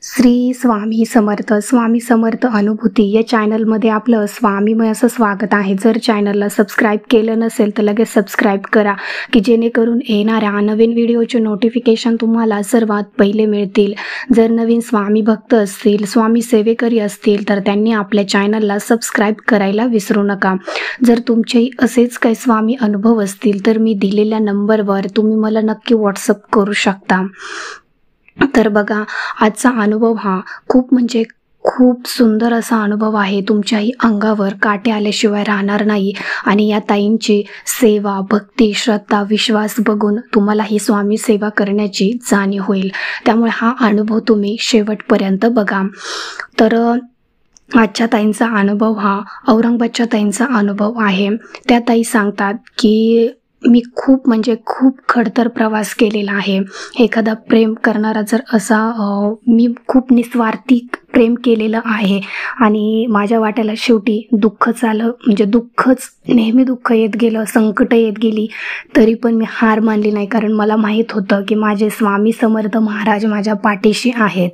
श्री स्वामी समर्थ. स्वामी समर्थ अनुभूती या चॅनलमध्ये आपलं स्वामीमय असं स्वागत आहे. जर चॅनलला सबस्क्राईब केलं नसेल तर लगेच सबस्क्राईब करा, की जेणेकरून येणाऱ्या नवीन व्हिडिओचे नोटिफिकेशन तुम्हाला सर्वात पहिले मिळतील. जर नवीन स्वामी भक्त असतील, स्वामी सेवेकरी असतील तर त्यांनी आपल्या चॅनलला सबस्क्राईब करायला विसरू नका. जर तुमचेही असेच काही स्वामी अनुभव असतील तर मी दिलेल्या नंबरवर तुम्ही मला नक्की व्हॉट्सअप करू शकता. तर बघा, आजचा अनुभव हा खूप सुंदर असा अनुभव आहे. तुमच्याही अंगावर काटे आल्याशिवाय राहणार नाही. आणि या ताईंची सेवा, भक्ती, श्रद्धा, विश्वास बघून तुम्हाला ही स्वामी सेवा करण्याची जाणीव होईल. त्यामुळे हा अनुभव तुम्ही शेवटपर्यंत बघा. तर आजच्या ताईंचा अनुभव हा औरंगाबादच्या ताईंचा अनुभव आहे. त्या ताई सांगतात की मी खूप खडतर प्रवास केलेला आहे. एखादा प्रेम करणारा जर असा मी खूप निस्वार्थी प्रेम केलेलं आहे आणि माझ्या वाट्याला शेवटी दुःखच आलं. दुःखच, नेहमी दुःख येत गेलं, संकट येत गेली, तरी पण मी हार मानली नाही. कारण मला माहीत होतं की माझे स्वामी समर्थ महाराज माझ्या पाठीशी आहेत.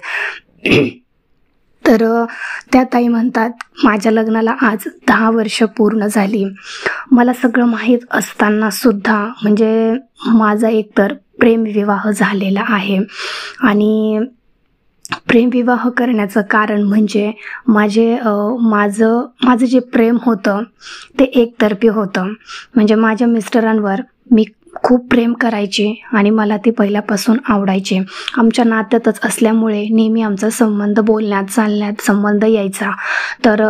तर त्या ताई म्हणतात, माझ्या लग्नाला आज 10 वर्ष पूर्ण झाली. मला सगळं माहीत असताना सुद्धा माझा एकतर प्रेमविवाह झालेला आहे. आणि प्रेमविवाह करण्याचं कारण माझं जे प्रेम होतं ते एकतर्फी होतं. माझ्या मिस्टरांवर मी खूप प्रेम करायचे आणि मला ते पहिल्यापासून आवडायचे. आमच्या नात्यातच असल्यामुळे नेहमी आमचा संबंध, बोलण्यात चालण्यात संबंध यायचा. तर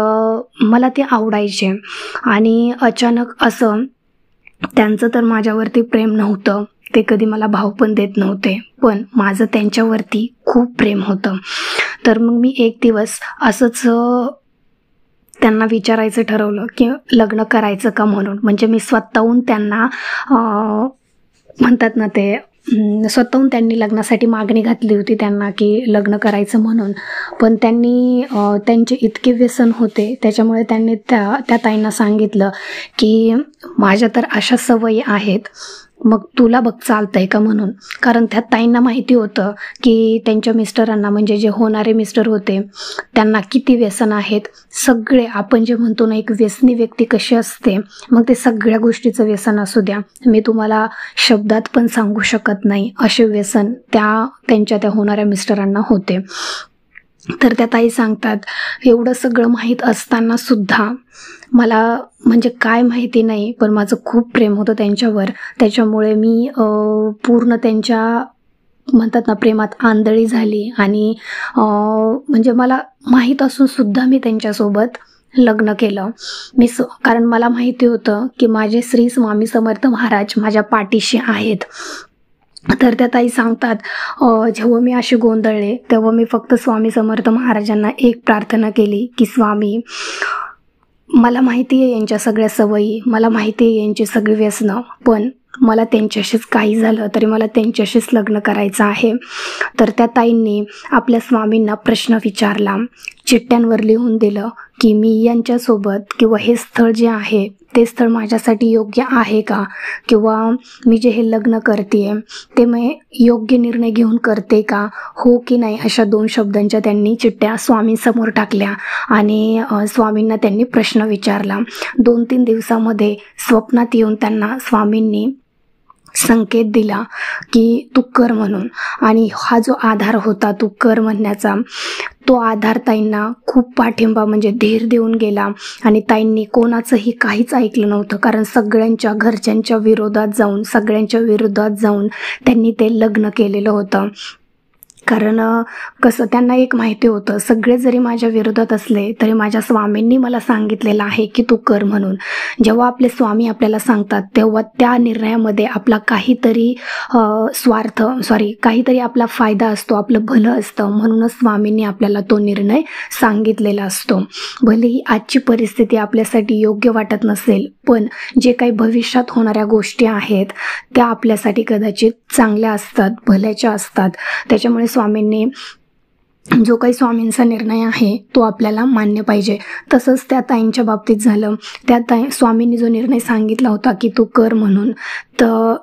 मला ते आवडायचे. आणि अचानक असं त्यांचं तर माझ्यावरती प्रेम नव्हतं. ते कधी मला भाव पण देत नव्हते, पण माझं त्यांच्यावरती खूप प्रेम होतं. तर मग मी एक दिवस असंच त्यांना विचारायचं ठरवलं की लग्न करायचं का म्हणून. मी स्वतःहून त्यांना म्हणतात ना, स्वतःहून त्यांनी लग्नासाठी मागणी घातली होती त्यांना की लग्न करायचं म्हणून. पण त्यांचे इतके व्यसन होते, त्याच्यामुळे त्यांनी त्या ताईंना सांगितलं की माझ्या तर अशा सवयी आहेत, मग तुला बघ चालतंय का म्हणून. कारण त्या ताईंना माहिती होतं की त्यांच्या मिस्टरांना, जे होणारे मिस्टर होते, त्यांना किती व्यसन आहेत. सगळे, आपण जे म्हणतो ना, एक व्यसनी व्यक्ती कशी असते, मग ते सगळ्या गोष्टीचं व्यसन असू द्या, मी तुम्हाला शब्दात पण सांगू शकत नाही, असे व्यसन त्या होणाऱ्या मिस्टरांना होते. तर त्या ताई सांगतात, एवढं सगळं माहीत असताना सुद्धा मला काय माहिती नाही, पण माझं खूप प्रेम होतं त्यांच्यावर. त्याच्यामुळे मी पूर्ण त्यांच्या म्हणतात ना प्रेमात आंधळी झाली. आणि मला माहीत असून सुद्धा मी त्यांच्यासोबत लग्न केलं. कारण मला माहिती होतं की माझे श्री स्वामी समर्थ महाराज माझ्या पाठीशी आहेत. तर त्या ताई सांगतात, जेव्हा मी असे गोंधळले तेव्हा मी फक्त स्वामी समर्थ महाराजांना एक प्रार्थना केली की स्वामी, मला माहिती आहे यांच्या सगळ्या सवयी, मला माहिती आहे यांची सगळी व्यसनं, पण मला त्यांच्याशीच काही झालं तरी मला त्यांच्याशीच लग्न करायचं आहे. तर त्या ताईंनी आपल्या स्वामींना प्रश्न विचारला, चिठ्ठ्यांवर लिहून दिलं की मी यांच्यासोबत किंवा हे स्थळ जे आहे ते स्थळ माझ्यासाठी योग्य आहे का, किंवा मी जे हे लग्न करते ते मी योग्य निर्णय घेऊन करते का, हो की नाही, अशा 2 शब्दांच्या त्यांनी चिठ्ठ्या स्वामींसमोर टाकल्या. आणि स्वामींना त्यांनी प्रश्न विचारला. 2-3 दिवसामध्ये स्वप्नात येऊन त्यांना स्वामींनी संकेत दिला की तू कर म्हणून. आणि हा जो आधार होता तू कर म्हणण्याचा, तो आधार ताईंना खूप पाठिंबा धीर देऊन गेला. आणि ताईंनी कोणाचंही काहीच ऐकलं नव्हतं. कारण सगळ्यांच्या घरच्यांच्या विरोधात जाऊन, सगळ्यांच्या विरोधात जाऊन त्यांनी ते लग्न केलेलं होतं. कारण कसं, त्यांना एक माहिती होतं, सगळे जरी माझ्या विरोधात असले तरी माझ्या स्वामींनी मला सांगितलेलं आहे की तू कर म्हणून. जेव्हा आपले स्वामी आपल्याला सांगतात तेव्हा त्या निर्णयामध्ये आपला काहीतरी काहीतरी आपला फायदा असतो, आपलं भलं असतं. म्हणूनच स्वामींनी आपल्याला तो निर्णय सांगितलेला असतो. भलेही आजची परिस्थिती आपल्यासाठी योग्य वाटत नसेल, पण जे काही भविष्यात होणाऱ्या गोष्टी आहेत त्या आपल्यासाठी कदाचित चांगल्या असतात, भल्याच्या असतात. त्याच्यामुळे स्वामींनी जो काही स्वामींचा निर्णय आहे तो आपल्याला मान्य पाहिजे. तसंच त्या ताईंच्या बाबतीत झालं. स्वामींनी जो निर्णय सांगितला होता की तू कर म्हणून, तर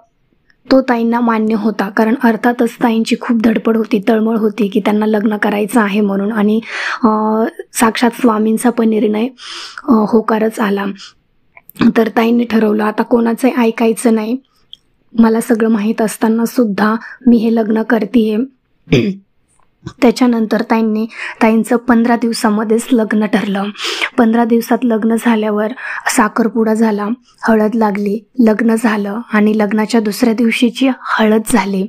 तो ताईंना मान्य होता, कारण अर्थातच ताईंची खूप धडपड होती, तळमळ होती की त्यांना लग्न करायचं आहे म्हणून. आणि साक्षात स्वामींचा पण निर्णय होकारच आला. तर ताईंनी ठरवलं आता कोणाचं ऐकायचं नाही. मला सगळं माहीत असताना सुद्धा मी हे लग्न करतेय. त्याच्यानंतर ताईंचं 15 दिवसामध्येच लग्न ठरलं. 15 दिवसात लग्न झाल्यावर साखरपुडा झाला, हळद लागली, लग्न झालं आणि लग्नाच्या दुसऱ्या दिवशीची हळद झाली.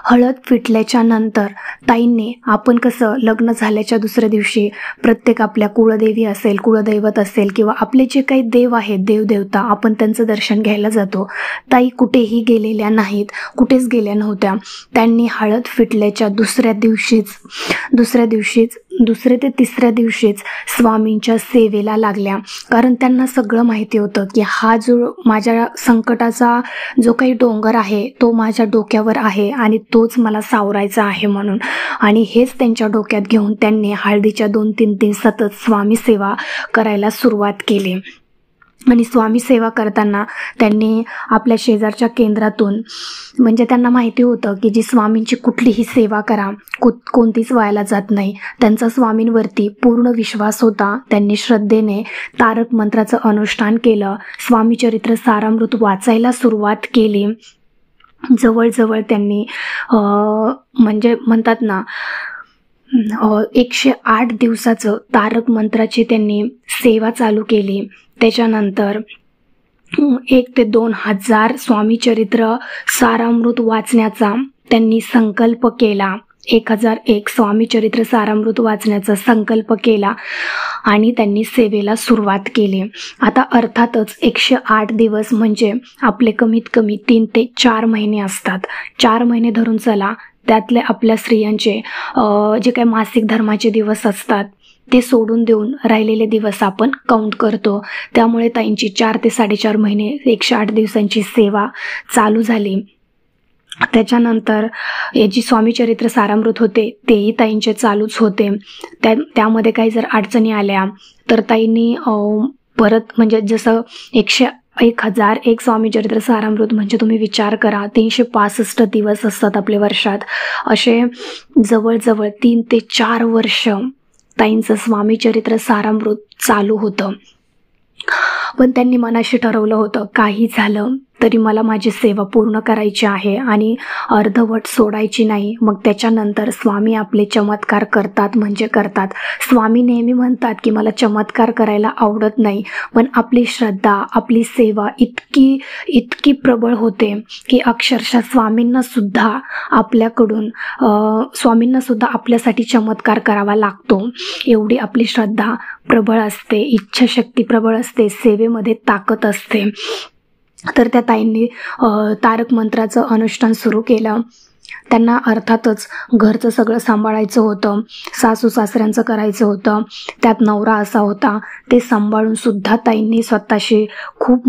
हळद फिटल्याच्या नंतर ताईंनी, आपण कसं लग्न झाल्याच्या दुसऱ्या दिवशी प्रत्येक आपल्या कुळदेवी असेल, कुळदैवत असेल किंवा आपले जे काही देव आहेत, देवदेवता, आपण त्यांचं दर्शन घ्यायला जातो. ताई कुठेही गेलेल्या नाहीत, कुठेच गेल्या नव्हत्या. त्यांनी हळद फिटल्याच्या दुसऱ्या दिवशीच दुसरे ते तिसऱ्या दिवशीच स्वामींच्या सेवेला लागल्या. कारण त्यांना सगळं माहिती होतं की हा जो माझ्या संकटाचा जो काही डोंगर आहे तो माझ्या डोक्यावर आहे आणि तोच मला सावरायचा आहे म्हणून. आणि हेच त्यांच्या डोक्यात घेऊन त्यांनी हळदीच्या 2-3 दिन सतत स्वामी सेवा करायला सुरुवात केली. आणि स्वामी सेवा करताना त्यांनी आपल्या शेजारच्या केंद्रातून, म्हणजे त्यांना माहिती होतं की जी स्वामींची कुठलीही सेवा करा कोणतीच वायाला जात नाही. त्यांचा स्वामींवरती पूर्ण विश्वास होता. त्यांनी श्रद्धेने तारक मंत्राचं अनुष्ठान केलं, स्वामी चरित्र सारामृत वाचायला सुरुवात केली. जवळजवळ त्यांनी म्हणजे म्हणतात ना 108 दिवसाचं तारक मंत्राची त्यांनी सेवा चालू केली. त्याच्यानंतर 1 ते 2,000 स्वामी चरित्र सारामृत वाचण्याचा त्यांनी संकल्प केला. 1001 स्वामी चरित्र सारामृत वाचण्याचा संकल्प केला आणि त्यांनी सेवेला सुरुवात केली. आता अर्थातच 108 दिवस म्हणजे आपले कमीत कमी 3 ते 4 महिने असतात. 4 महिने धरून चला, त्यातले आपल्या स्त्रियांचे जे काही मासिक धर्माचे दिवस असतात ते सोडून देऊन राहिलेले दिवस आपण काउंट करतो. त्यामुळे ताईंची 4 ते 4.5 महिने 108 दिवसांची सेवा चालू झाली. त्याच्यानंतर हे जी स्वामी चरित्र सारामृत होते तेही ताईंचे चालूच होते. त्यामध्ये काही जर अडचणी आल्या तर ताईंनी परत, म्हणजे जसं 1001 स्वामी चरित्र सारामृत म्हणजे तुम्ही विचार करा 365 दिवस असतात आपले वर्षात. असे जवळजवळ 3 ते 4 वर्ष ताईंचं स्वामी चरित्र सारामृत चालू होतं. पण त्यांनी मनाशी ठरवलं होतं काही झालं तरी मला माझी सेवा पूर्ण करायची आहे आणि अर्धवट सोडायची नाही. मग त्याच्यानंतर स्वामी आपले चमत्कार करतात म्हणजे करतात. स्वामी नेहमी म्हणतात की मला चमत्कार करायला आवडत नाही, पण आपली श्रद्धा, आपली सेवा इतकी प्रबळ होते की अक्षरशः स्वामींना सुद्धा आपल्यासाठी चमत्कार करावा लागतो. एवढी आपली श्रद्धा प्रबळ असते, इच्छाशक्ती प्रबळ असते, सेवेमध्ये ताकद असते. तर त्या ताईंनी तारक मंत्राचं अनुष्ठान सुरू केलं. त्यांना अर्थातच घरचं सगळं सांभाळायचं होतं, सासू सासऱ्यांचं करायचं होतं, त्यात नवरा असा होता, ते सांभाळून सुद्धा ताईंनी स्वतःशी खूप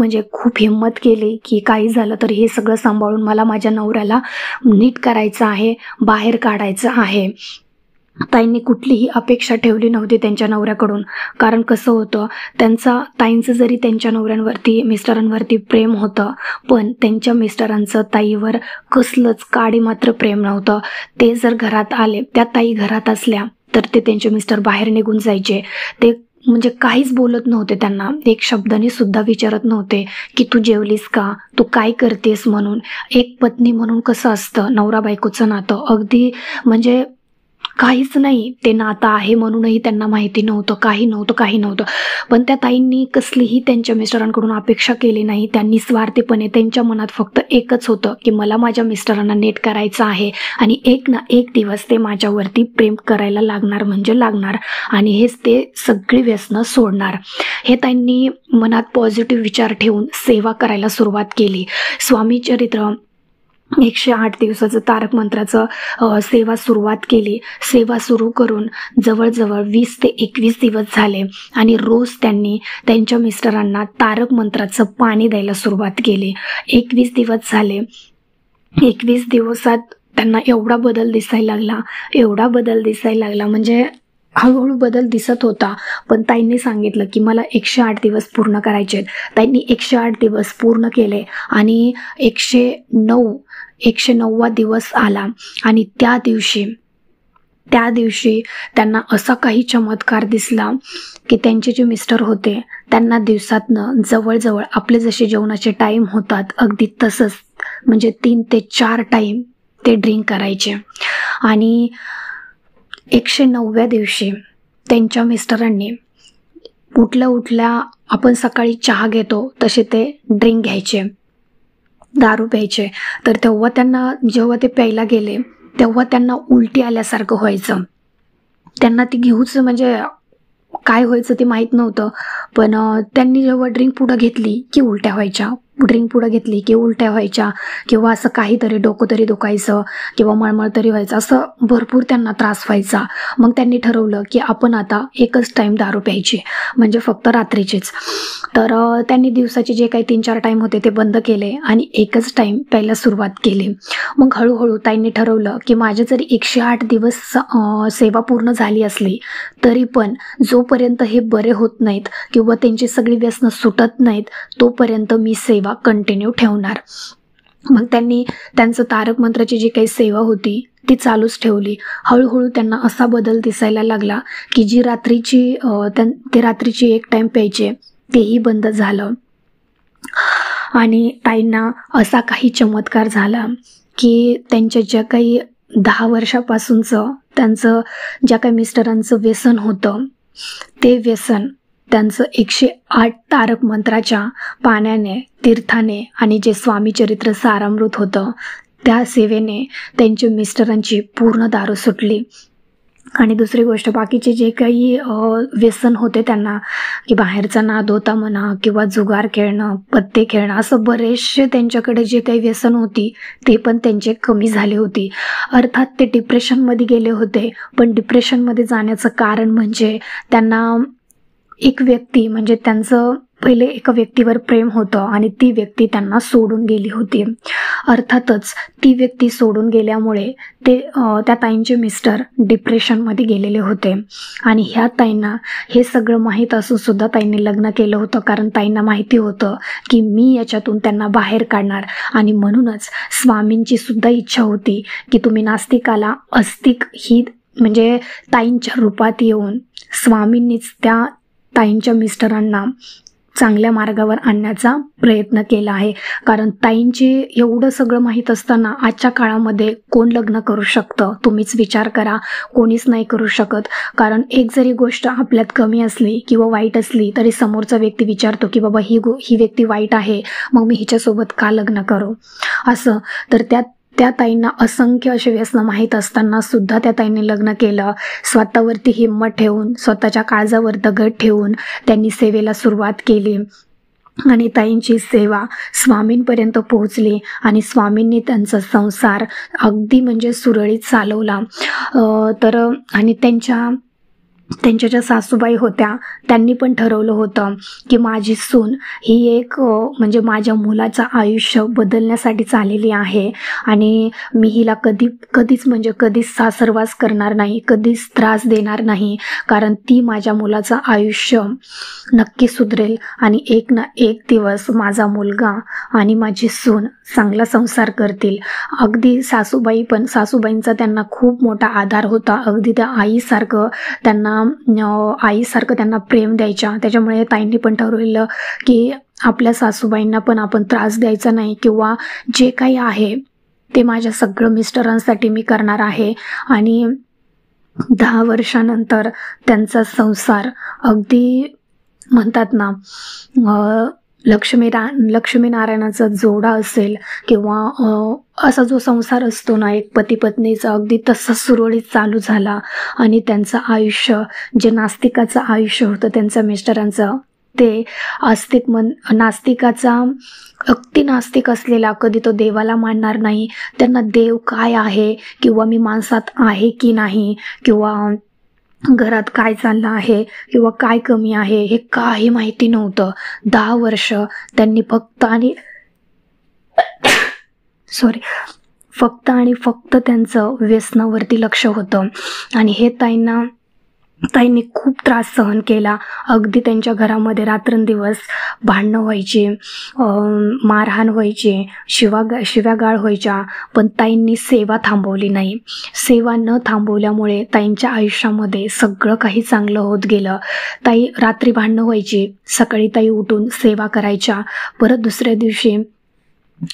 हिंमत केली की काही झालं तर हे सगळं सांभाळून मला माझ्या नवऱ्याला नीट करायचं आहे, बाहेर काढायचं आहे. ताईंनी कुठलीही अपेक्षा ठेवली नव्हती त्यांच्या नवऱ्याकडून. कारण कसं होतं, ताईंचं जरी त्यांच्या मिस्टरांवरती प्रेम होतं, पण त्यांच्या मिस्टरांचं ताईवर कसलंच काडी मात्र प्रेम नव्हतं. ते जर घरात आले, त्या ताई घरात असल्या तर ते त्यांचे मिस्टर बाहेर निघून जायचे. ते म्हणजे काहीच बोलत नव्हते, त्यांना एक शब्दाने सुद्धा विचारत नव्हते की तू जेवलीस का, तू काय करतेस म्हणून. एक पत्नी म्हणून कसं असतं नवरा बायकोचं नातं, अगदी म्हणजे काहीच नाही, ते नातं आहे म्हणूनही त्यांना माहिती नव्हतं, काही नव्हतं. पण त्या ताईंनी कसलीही त्यांच्या मिस्टरांकडून अपेक्षा केली नाही. त्यांनी स्वार्थीपणे, त्यांच्या मनात फक्त एकच होतं की मला माझ्या मिस्टरांना नीट करायचं आहे आणि एक ना एक दिवस ते माझ्यावरती प्रेम करायला लागणार म्हणजे लागणार आणि हेच ते सगळी व्यसनं सोडणार. हे ताईंनी मनात पॉझिटिव्ह विचार ठेवून सेवा करायला सुरुवात केली. स्वामी चरित्र 108 दिवसाचं तारक मंत्राचं सेवा सुरुवात केली. सेवा सुरू करून जवळजवळ 20 ते 21 दिवस झाले आणि रोज त्यांनी त्यांच्या मिस्टरांना तारक मंत्राचं पाणी द्यायला सुरुवात केली. 21 दिवस झाले. 21 दिवसात त्यांना एवढा बदल दिसायला लागला म्हणजे हळूहळू बदल दिसत होता. पण ताईंनी सांगितलं की मला 108 दिवस पूर्ण करायचे आहेत. ताईंनी 108 दिवस पूर्ण केले आणि 109वा दिवस आला आणि त्या दिवशी त्यांना असा काही चमत्कार दिसला की त्यांचे जे मिस्टर होते त्यांना दिवसातनं जवळजवळ आपले जसे जेवणाचे टाईम होतात अगदी तसंच, म्हणजे 3 ते 4 टाईम ते ड्रिंक करायचे. आणि 109व्या दिवशी त्यांच्या मिस्टरांनी उठल्या आपण सकाळी चहा घेतो तसे ते ड्रिंक घ्यायचे, दारू प्यायचे. तर तेव्हा त्यांना जेव्हा ते प्यायला गेले तेव्हा त्यांना उलटी आल्यासारखं व्हायचं. त्यांना ती घेऊच म्हणजे काय व्हायचं ते माहीत नव्हतं. पण त्यांनी जेव्हा ड्रिंक पुढं घेतली की उलट्या व्हायच्या, ड्रिंक पुढं घेतली की उलट्या व्हायच्या, किंवा असं काहीतरी डोकं तरी दुखायचं किंवा मळमळ तरी व्हायचं, असं भरपूर त्यांना त्रास व्हायचा. मग त्यांनी ठरवलं की आपण आता एकच टाईम दारू प्यायची, म्हणजे फक्त रात्रीचीच. तर त्यांनी दिवसाचे जे काही 3-4 टाईम होते ते बंद केले आणि एकच टाईम प्यायला सुरुवात केली. मग हळूहळू ताईंनी ठरवलं की माझे जरी 108 दिवस सेवा पूर्ण झाली असली तरी पण जोपर्यंत हे बरे होत नाहीत किंवा त्यांची सगळी व्यसनं सुटत नाहीत तोपर्यंत मी सेवा कंटिन्यू ठेवणार. मग त्यांनी त्यांचं तारक मंत्राची जी काही सेवा होती ती चालूच ठेवली. हळूहळू त्यांना असा बदल दिसायला लागला की जी रात्रीची 1 टाईम प्यायचे तेही बंद झालं. आणि ताईंना असा काही चमत्कार झाला की त्यांच्या ज्या काही 10 वर्षापासूनचं त्यांचं ज्या काही मिस्टरांचं व्यसन होतं ते व्यसन त्यांचं 108 तारक मंत्राच्या पाण्याने, तीर्थाने आणि जे स्वामी चरित्र सारामृत होतं त्या सेवेने त्यांच्या मिस्टरांची पूर्ण दारू सुटली. आणि दुसरी गोष्ट, बाकीचे जे काही व्यसन होते त्यांना, की बाहेरचा नाद होता म्हणा किंवा जुगार खेळणं, पत्ते खेळणं, असं बरेचसे त्यांच्याकडे जे काही व्यसन होती ते पण त्यांचे कमी झाले होते. अर्थात ते डिप्रेशनमध्ये गेले होते. पण डिप्रेशनमध्ये जाण्याचं कारण म्हणजे त्यांना एक व्यक्ती, म्हणजे त्यांचं पहिले एका व्यक्तीवर प्रेम होतं आणि ती व्यक्ती त्यांना सोडून गेली होती. अर्थातच ती व्यक्ती सोडून गेल्यामुळे त्या ताईंचे मिस्टर डिप्रेशनमध्ये गेलेले होते. आणि ह्या ताईंना हे सगळं माहीत असून सुद्धा ताईंनी लग्न केलं होतं, कारण ताईंना माहिती होतं की मी याच्यातून त्यांना बाहेर काढणार. आणि म्हणूनच स्वामींची सुद्धा इच्छा होती की तुम्ही नास्तिकाला अस्तिक ही म्हणजे ताईंच्या रूपात येऊन स्वामींनीच त्या ताईंच्या मिस्टरांना चांगल्या मार्गावर आणण्याचा प्रयत्न केला आहे. कारण ताईंची एवढं सगळं माहीत असताना आजच्या काळामध्ये कोण लग्न करू शकतं? तुम्हीच विचार करा. कोणीच नाही करू शकत. कारण एक जरी गोष्ट आपल्यात कमी असली किंवा वाईट असली तरी समोरचा व्यक्ती विचारतो की बाबा ही व्यक्ती वाईट आहे, मग मी हिच्यासोबत का लग्न करू असं. तर त्या ताईंना असंख्य असे व्यसनं माहीत असताना सुद्धा त्या ताईंनी लग्न केलं. स्वतःवरती हिंमत ठेवून, स्वतःच्या काळजावर दगड ठेवून त्यांनी सेवेला सुरुवात केली. आणि ताईंची सेवा स्वामींपर्यंत पोहोचली आणि स्वामींनी त्यांचा संसार अगदी म्हणजे सुरळीत चालवला. आणि त्यांच्या ज्या सासूबाई होत्या त्यांनी पण ठरवलं होतं की माझी सून ही एक म्हणजे माझ्या मुलाचं आयुष्य बदलण्यासाठी आलेली आहे आणि मी हिला कधीच सासरवास करणार नाही, कधीच त्रास देणार नाही, कारण ती माझ्या मुलाचं आयुष्य नक्की सुधरेल आणि एक ना एक दिवस माझा मुलगा आणि माझी सून चांगला संसार करतील. अगदी सासूबाईंचा त्यांना खूप मोठा आधार होता. अगदी त्या आईसारखं त्यांना प्रेम द्यायच्या. त्याच्यामुळे ताईंनी पण ठरवलेलं की आपल्या सासूबाईंना पण आपण त्रास द्यायचा नाही किंवा जे काही आहे ते माझ्या सगळं मिस्टरांसाठी मी करणार आहे. आणि 10 वर्षानंतर त्यांचा संसार अगदी म्हणतात ना लक्ष्मीनारायणाचा जोडा असेल किंवा असा जो संसार असतो ना एक पती पत्नीचा, अगदी तसं सुरळीत चालू झाला. आणि त्यांचं आयुष्य जे नास्तिकाचं आयुष्य होतं त्यांच्या मिस्टरांचं, ते नास्तिकाचा अगदी नास्तिक असलेला, कधी तो देवाला मानणार नाही, त्यांना देव काय आहे किंवा मी माणसात आहे की नाही किंवा घरात काय चाललं आहे किंवा काय कमी आहे हे काही माहिती नव्हतं. 10 वर्ष त्यांनी फक्त आणि फक्त त्यांचं व्यसनावरती लक्ष होतं. आणि हे ताईंना ताईंनी खूप त्रास सहन केला. अगदी त्यांच्या घरामध्ये रात्रंदिवस भांडणं व्हायची, मारहाण व्हायची, शिव्यागाळ व्हायच्या, पण ताईंनी सेवा थांबवली नाही. सेवा न थांबवल्यामुळे ताईंच्या आयुष्यामध्ये सगळं काही चांगलं होत गेलं. ताई रात्री भांडणं व्हायची, सकाळी ताई उठून सेवा करायच्या. परत दुसऱ्या दिवशी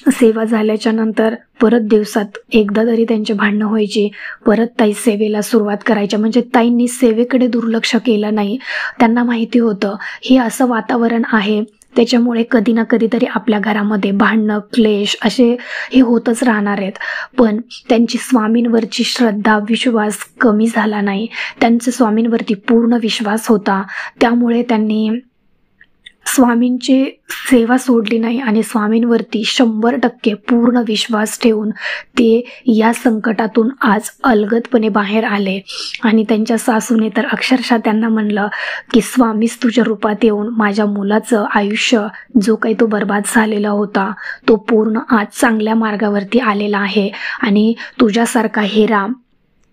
सेवा झाल्याच्या नंतर परत दिवसात एकदा तरी त्यांचे भांडणं व्हायची. परत ताई सेवेला सुरुवात करायच्या. म्हणजे ताईंनी सेवेकडे दुर्लक्ष केलं नाही. त्यांना माहिती होतं हे असं वातावरण आहे, त्याच्यामुळे कधी ना कधीतरी आपल्या घरामध्ये भांडणं, क्लेश असे हे होतच राहणार आहेत. पण त्यांची स्वामींवरची श्रद्धा, विश्वास कमी झाला नाही. त्यांचा स्वामींवरती पूर्ण विश्वास होता. त्यामुळे त्यांनी स्वामींची सेवा सोडली नाही आणि स्वामींवरती 100% पूर्ण विश्वास ठेवून ते या संकटातून आज अलगदपणे बाहेर आले. आणि त्यांच्या सासूने तर अक्षरशः त्यांना म्हणलं की स्वामीच तुझ्या रूपात येऊन माझ्या मुलाचं आयुष्य जो काही तो बर्बाद झालेला होता तो पूर्ण आज चांगल्या मार्गावरती आलेला आहे आणि तुझ्यासारखा हिरा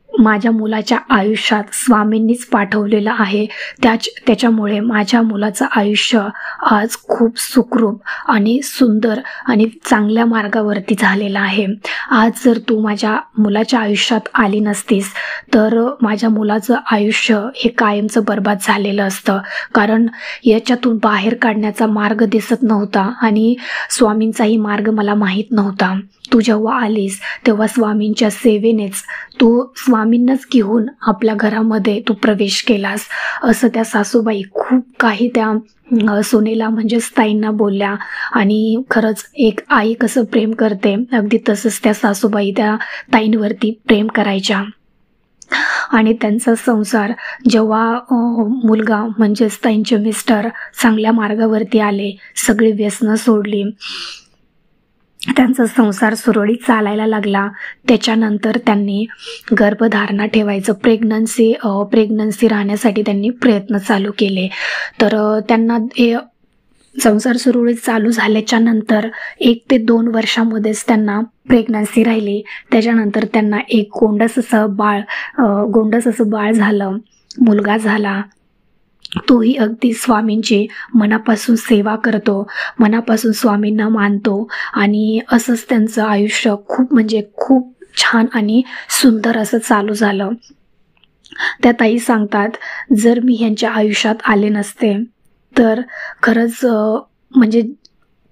माझ्या मुलाच्या आयुष्यात स्वामींनीच पाठवलेलं आहे. त्याच्यामुळे माझ्या मुलाचं आयुष्य आज खूप सुखरूप आणि सुंदर आणि चांगल्या मार्गावरती झालेलं आहे. आज जर तू माझ्या मुलाच्या आयुष्यात आली नसतीस तर माझ्या मुलाचं आयुष्य हे कायमचं बर्बाद झालेलं असतं. कारण याच्यातून बाहेर काढण्याचा मार्ग दिसत नव्हता आणि स्वामींचाही मार्ग मला माहीत नव्हता. तू जेव्हा आलीस तेव्हा स्वामींच्या सेवेनेच तू स्वामींनाच घेऊन आपल्या घरामध्ये तू प्रवेश केलास, असं त्या सासूबाई खूप काही त्या सोनेला म्हणजेच ताईंना बोलल्या. आणि खरंच एक आई कसं प्रेम करते अगदी तसंच त्या सासूबाई त्या ताईंवरती प्रेम करायच्या. आणि त्यांचा संसार जेव्हा मुलगा म्हणजेच ताईंचे मिस्टर चांगल्या मार्गावरती आले, सगळी व्यसनं सोडली, त्यांचा संसार सुरळीत चालायला लागला, त्याच्यानंतर त्यांनी गर्भधारणा ठेवायचं, प्रेग्नन्सी राहण्यासाठी त्यांनी प्रयत्न चालू केले. तर त्यांना हे संसार सुरळीत चालू झाल्याच्या नंतर 1 ते 2 वर्षामध्येच त्यांना प्रेग्नन्सी राहिली. त्याच्यानंतर त्यांना एक गोंडस असं बाळ झालं, मुलगा झाला. तोही अगदी स्वामींची मनापासून सेवा करतो, मनापासून स्वामींना मानतो आणि असंच त्यांचं आयुष्य खूप म्हणजे खूप छान आणि सुंदर असं चालू झालं. त्या ताई सांगतात, जर मी ह्यांच्या आयुष्यात आले नसते तर खरंच म्हणजे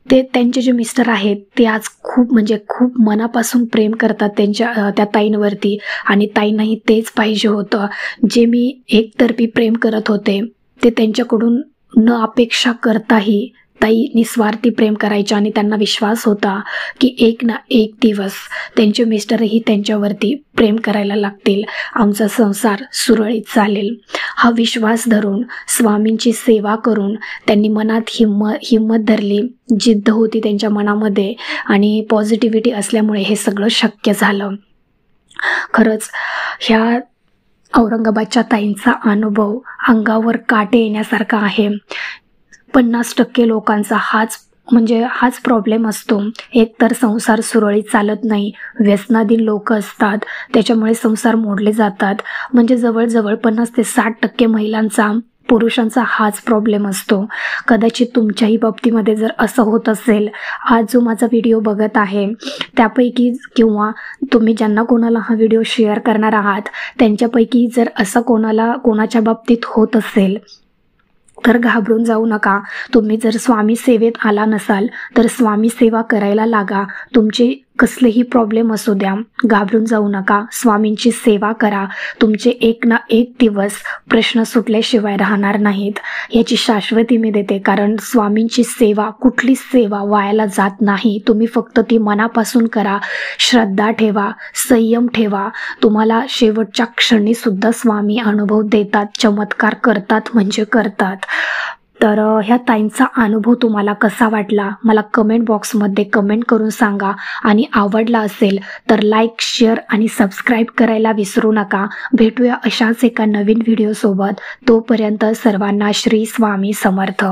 त्यांचे जे मिस्टर आहेत ते आज खूप म्हणजे खूप मनापासून प्रेम करतात त्या ताईंवरती आणि ताईंनाही तेच पाहिजे होतं. जे मी एकतर्फी प्रेम करत होते ते त्यांच्याकडून न अपेक्षा करताही ताई निस्वार्थी प्रेम करायच्या आणि त्यांना विश्वास होता की एक ना एक दिवस त्यांचे मिस्टरही त्यांच्यावरती प्रेम करायला लागतील, आमचा संसार सुरळीत चालेल. हा विश्वास धरून स्वामींची सेवा करून त्यांनी मनात हिम्मत धरली, जिद्द होती त्यांच्या मनामध्ये आणि पॉझिटिव्हिटी असल्यामुळे हे सगळं शक्य झालं. खरंच ह्या औरंगाबादच्या ताईंचा अनुभव अंगावर काटे येण्यासारखा आहे. 50% लोकांचा हाच प्रॉब्लेम असतो. एक तर संसार सुरळीत चालत नाही, व्यसनाधीन लोक असतात, त्याच्यामुळे संसार मोडले जातात. म्हणजे जवळजवळ 50 ते 60% महिलांचा, पुरुषांचा हाच प्रॉब्लेम असतो. कदाचित तुमच्याही बाबतीमध्ये जर असं होत असेल, आज जो माझा व्हिडिओ बघत आहे त्यापैकी किंवा तुम्ही ज्यांना कोणाला हा व्हिडिओ शेअर करणार आहात त्यांच्यापैकी जर असं कोणाच्या बाबतीत होत असेल तर घाबरून जाऊ नका. तुम्ही जर स्वामी सेवेत आला नसाल तर स्वामी सेवा करायला लागा. तुमचे कसलेही प्रॉब्लेम असू द्या, घाबरून जाऊ नका, स्वामींची सेवा करा. तुमचे एक ना एक दिवस प्रश्न सुटल्याशिवाय राहणार नाहीत, याची शाश्वती मी देते. कारण स्वामींची सेवा, कुठलीच सेवा वायाला जात नाही. तुम्ही फक्त ती मनापासून करा, श्रद्धा ठेवा, संयम ठेवा. तुम्हाला शेवटच्या क्षणी सुद्धा स्वामी अनुभव देतात, चमत्कार करतात म्हणजे करतात. तर ह्या ताईंचा अनुभव तुम्हाला कसा वाटला मला कमेंट बॉक्समध्ये कमेंट करून सांगा. आणि आवडला असेल तर लाईक, शेअर आणि सबस्क्राईब करायला विसरू नका. भेटूया अशाच एका नवीन व्हिडिओसोबत. तोपर्यंत सर्वांना श्री स्वामी समर्थ.